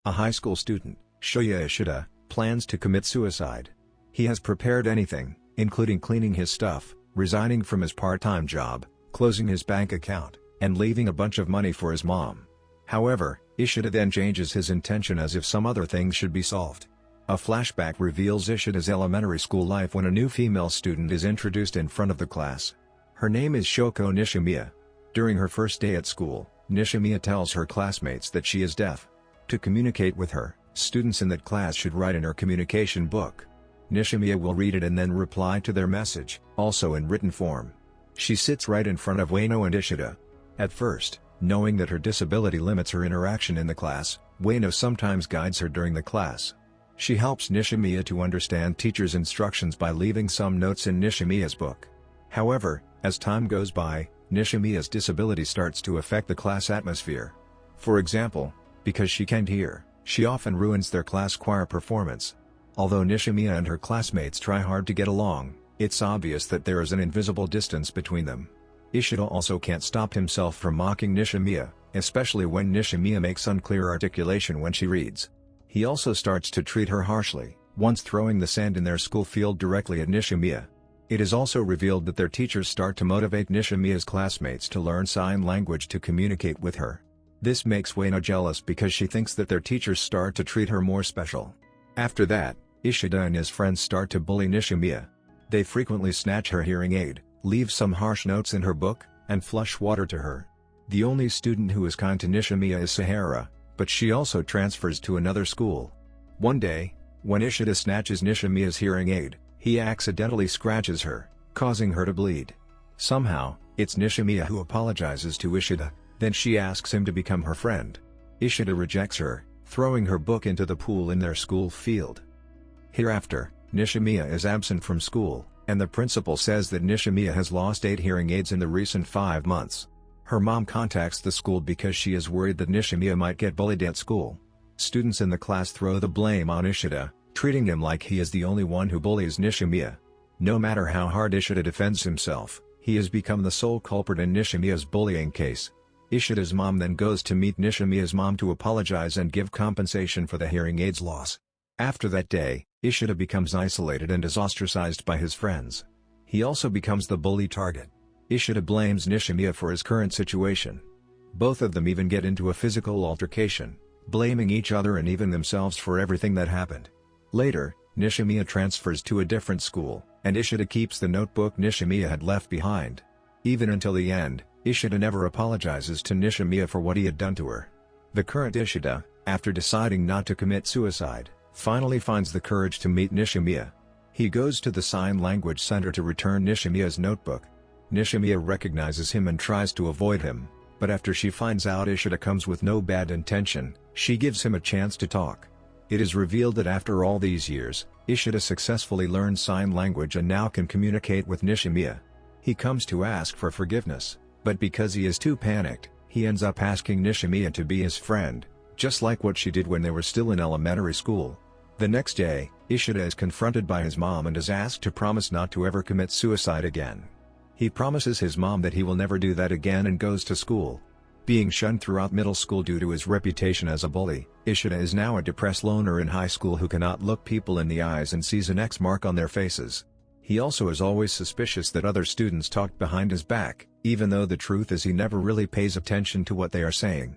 A high school student, Shoya Ishida, plans to commit suicide. He has prepared anything, including cleaning his stuff, resigning from his part-time job, closing his bank account, and leaving a bunch of money for his mom. However, Ishida then changes his intention as if some other things should be solved. A flashback reveals Ishida's elementary school life when a new female student is introduced in front of the class. Her name is Shoko Nishimiya. During her first day at school, Nishimiya tells her classmates that she is deaf. To communicate with her, students in that class should write in her communication book. Nishimiya will read it and then reply to their message, also in written form. She sits right in front of Ueno and Ishida. At first, knowing that her disability limits her interaction in the class, Ueno sometimes guides her during the class. She helps Nishimiya to understand teachers' instructions by leaving some notes in Nishimiya's book. However, as time goes by, Nishimiya's disability starts to affect the class atmosphere. For example, because she can't hear, she often ruins their class choir performance. Although Nishimiya and her classmates try hard to get along, it's obvious that there is an invisible distance between them. Ishida also can't stop himself from mocking Nishimiya, especially when Nishimiya makes unclear articulation when she reads. He also starts to treat her harshly, once throwing the sand in their school field directly at Nishimiya. It is also revealed that their teachers start to motivate Nishimiya's classmates to learn sign language to communicate with her. This makes Ueno jealous because she thinks that their teachers start to treat her more special. After that, Ishida and his friends start to bully Nishimiya. They frequently snatch her hearing aid, leave some harsh notes in her book, and flush water to her. The only student who is kind to Nishimiya is Sahara, but she also transfers to another school. One day, when Ishida snatches Nishimiya's hearing aid, he accidentally scratches her, causing her to bleed. Somehow, it's Nishimiya who apologizes to Ishida, then she asks him to become her friend. Ishida rejects her, throwing her book into the pool in their school field. Hereafter, Nishimiya is absent from school, and the principal says that Nishimiya has lost 8 hearing aids in the recent 5 months. Her mom contacts the school because she is worried that Nishimiya might get bullied at school. Students in the class throw the blame on Ishida, treating him like he is the only one who bullies Nishimiya. No matter how hard Ishida defends himself, he has become the sole culprit in Nishimiya's bullying case. Ishida's mom then goes to meet Nishimiya's mom to apologize and give compensation for the hearing aids loss. After that day, Ishida becomes isolated and is ostracized by his friends. He also becomes the bully target. Ishida blames Nishimiya for his current situation. Both of them even get into a physical altercation, blaming each other and even themselves for everything that happened. Later, Nishimiya transfers to a different school, and Ishida keeps the notebook Nishimiya had left behind. Even until the end, Ishida never apologizes to Nishimiya for what he had done to her. The current Ishida, after deciding not to commit suicide, finally finds the courage to meet Nishimiya. He goes to the sign language center to return Nishimiya's notebook. Nishimiya recognizes him and tries to avoid him, but after she finds out Ishida comes with no bad intention, she gives him a chance to talk. It is revealed that after all these years, Ishida successfully learned sign language and now can communicate with Nishimiya. He comes to ask for forgiveness, but because he is too panicked, he ends up asking Nishimiya to be his friend, just like what she did when they were still in elementary school. The next day, Ishida is confronted by his mom and is asked to promise not to ever commit suicide again. He promises his mom that he will never do that again and goes to school. Being shunned throughout middle school due to his reputation as a bully, Ishida is now a depressed loner in high school who cannot look people in the eyes and sees an X mark on their faces. He also is always suspicious that other students talk behind his back, even though the truth is he never really pays attention to what they are saying.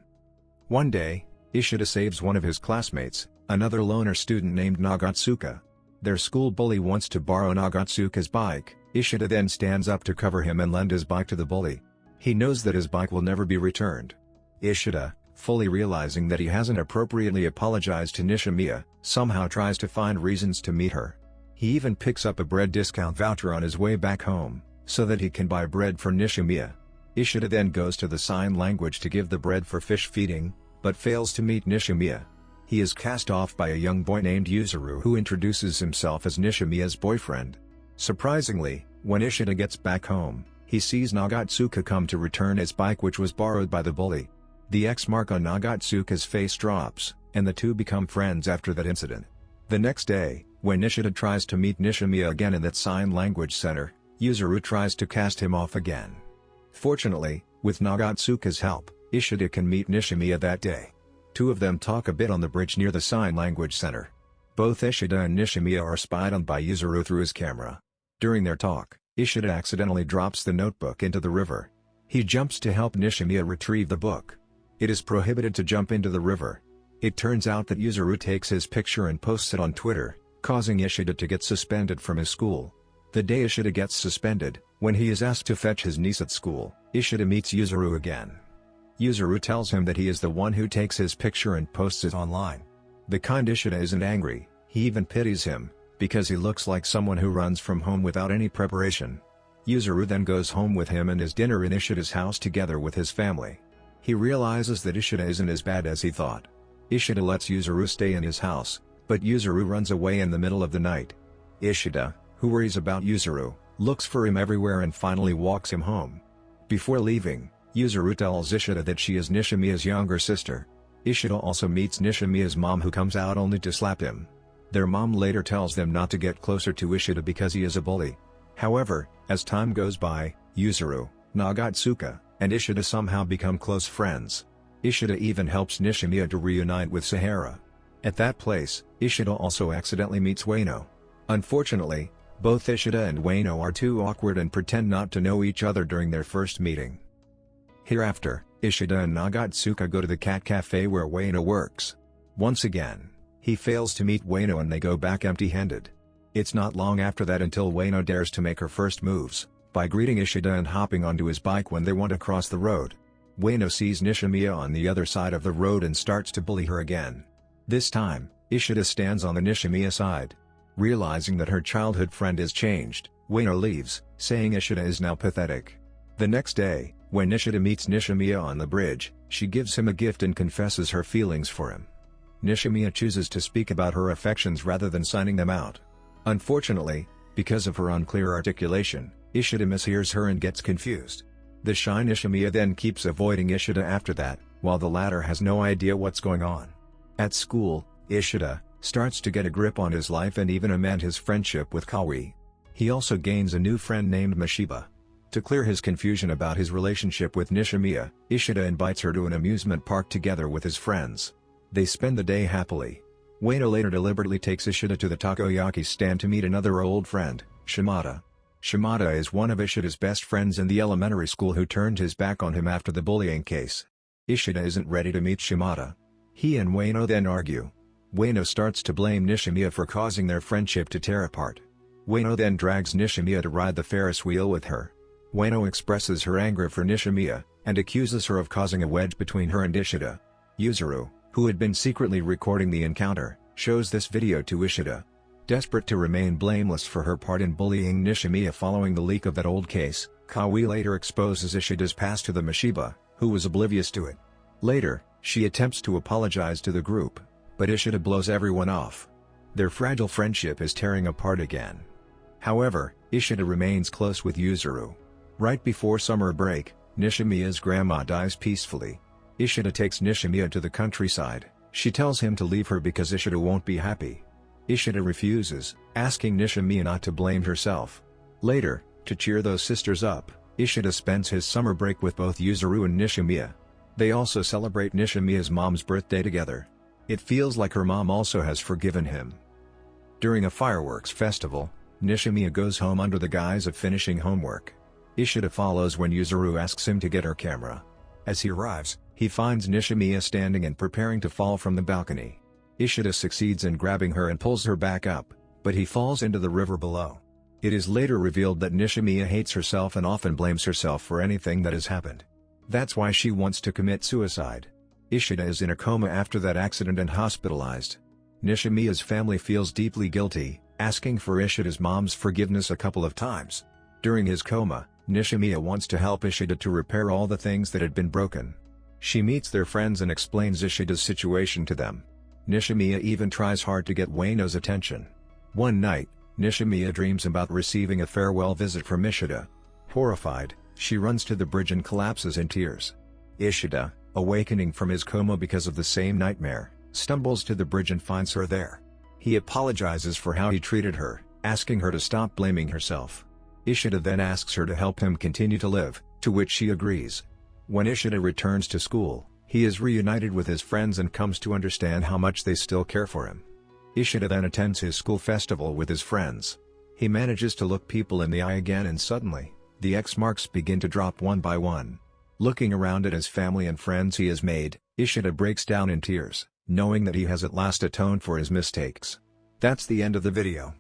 One day, Ishida saves one of his classmates, another loner student named Nagatsuka. Their school bully wants to borrow Nagatsuka's bike. Ishida then stands up to cover him and lend his bike to the bully. He knows that his bike will never be returned. Ishida, fully realizing that he hasn't appropriately apologized to Nishimiya, somehow tries to find reasons to meet her. He even picks up a bread discount voucher on his way back home, so that he can buy bread for Nishimiya. Ishida then goes to the sign language to give the bread for fish feeding, but fails to meet Nishimiya. He is cast off by a young boy named Yuzuru who introduces himself as Nishimiya's boyfriend. Surprisingly, when Ishida gets back home, he sees Nagatsuka come to return his bike which was borrowed by the bully. The X mark on Nagatsuka's face drops, and the two become friends after that incident. The next day, when Ishida tries to meet Nishimiya again in that sign language center, Yuzuru tries to cast him off again. Fortunately, with Nagatsuka's help, Ishida can meet Nishimiya that day. Two of them talk a bit on the bridge near the sign language center. Both Ishida and Nishimiya are spied on by Yuzuru through his camera. During their talk, Ishida accidentally drops the notebook into the river. He jumps to help Nishimiya retrieve the book. It is prohibited to jump into the river. It turns out that Yuzuru takes his picture and posts it on Twitter, causing Ishida to get suspended from his school. The day Ishida gets suspended, when he is asked to fetch his niece at school, Ishida meets Yuzuru again. Yuzuru tells him that he is the one who takes his picture and posts it online. The kind Ishida isn't angry, he even pities him, because he looks like someone who runs from home without any preparation. Yuzuru then goes home with him and has dinner in Ishida's house together with his family. He realizes that Ishida isn't as bad as he thought. Ishida lets Yuzuru stay in his house, but Yuzuru runs away in the middle of the night. Ishida, who worries about Yuzuru, looks for him everywhere and finally walks him home. Before leaving, Yuzuru tells Ishida that she is Nishimiya's younger sister. Ishida also meets Nishimiya's mom, who comes out only to slap him. Their mom later tells them not to get closer to Ishida because he is a bully. However, as time goes by, Yuzuru, Nagatsuka, and Ishida somehow become close friends. Ishida even helps Nishimiya to reunite with Sahara. At that place, Ishida also accidentally meets Ueno. Unfortunately, both Ishida and Ueno are too awkward and pretend not to know each other during their first meeting. Hereafter, Ishida and Nagatsuka go to the cat cafe where Ueno works. Once again, he fails to meet Ueno and they go back empty-handed. It's not long after that until Ueno dares to make her first moves, by greeting Ishida and hopping onto his bike when they want to cross the road. Ueno sees Nishimiya on the other side of the road and starts to bully her again. This time, Ishida stands on the Nishimiya side. Realizing that her childhood friend is changed, Ueno leaves, saying Ishida is now pathetic. The next day, when Ishida meets Nishimiya on the bridge, she gives him a gift and confesses her feelings for him. Nishimiya chooses to speak about her affections rather than signing them out. Unfortunately, because of her unclear articulation, Ishida mishears her and gets confused. The shy Nishimiya then keeps avoiding Ishida after that, while the latter has no idea what's going on. At school, Ishida starts to get a grip on his life and even amend his friendship with Kawi. He also gains a new friend named Mashiba. To clear his confusion about his relationship with Nishimiya, Ishida invites her to an amusement park together with his friends. They spend the day happily. Ueno later deliberately takes Ishida to the takoyaki stand to meet another old friend, Shimada. Shimada is one of Ishida's best friends in the elementary school who turned his back on him after the bullying case. Ishida isn't ready to meet Shimada. He and Ueno then argue. Ueno starts to blame Nishimiya for causing their friendship to tear apart. Ueno then drags Nishimiya to ride the Ferris wheel with her. Ueno expresses her anger for Nishimiya, and accuses her of causing a wedge between her and Ishida. Yuzuru, who had been secretly recording the encounter, shows this video to Ishida. Desperate to remain blameless for her part in bullying Nishimiya following the leak of that old case, Kawi later exposes Ishida's past to the Mashiba, who was oblivious to it. Later, she attempts to apologize to the group, but Ishida blows everyone off. Their fragile friendship is tearing apart again. However, Ishida remains close with Yuzuru. Right before summer break, Nishimiya's grandma dies peacefully. Ishida takes Nishimiya to the countryside. She tells him to leave her because Ishida won't be happy. Ishida refuses, asking Nishimiya not to blame herself. Later, to cheer those sisters up, Ishida spends his summer break with both Yuzuru and Nishimiya. They also celebrate Nishimiya's mom's birthday together. It feels like her mom also has forgiven him. During a fireworks festival, Nishimiya goes home under the guise of finishing homework. Ishida follows when Yuzuru asks him to get her camera. As he arrives, he finds Nishimiya standing and preparing to fall from the balcony. Ishida succeeds in grabbing her and pulls her back up, but he falls into the river below. It is later revealed that Nishimiya hates herself and often blames herself for anything that has happened. That's why she wants to commit suicide. Ishida is in a coma after that accident and hospitalized. Nishimiya's family feels deeply guilty, asking for Ishida's mom's forgiveness a couple of times. During his coma, Nishimiya wants to help Ishida to repair all the things that had been broken. She meets their friends and explains Ishida's situation to them. Nishimiya even tries hard to get Ueno's attention. One night, Nishimiya dreams about receiving a farewell visit from Ishida. Horrified, she runs to the bridge and collapses in tears. Ishida, awakening from his coma because of the same nightmare, stumbles to the bridge and finds her there. He apologizes for how he treated her, asking her to stop blaming herself. Ishida then asks her to help him continue to live, to which she agrees. When Ishida returns to school, He is reunited with his friends and comes to understand how much they still care for him. Ishida then attends his school festival with his friends. He manages to look people in the eye again, and suddenly, the X marks begin to drop one by one. Looking around at his family and friends he has made, Ishida breaks down in tears, knowing that he has at last atoned for his mistakes. That's the end of the video.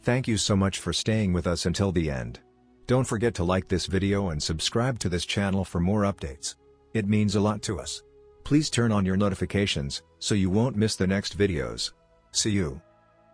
Thank you so much for staying with us until the end. Don't forget to like this video and subscribe to this channel for more updates. It means a lot to us. Please turn on your notifications, so you won't miss the next videos. See you.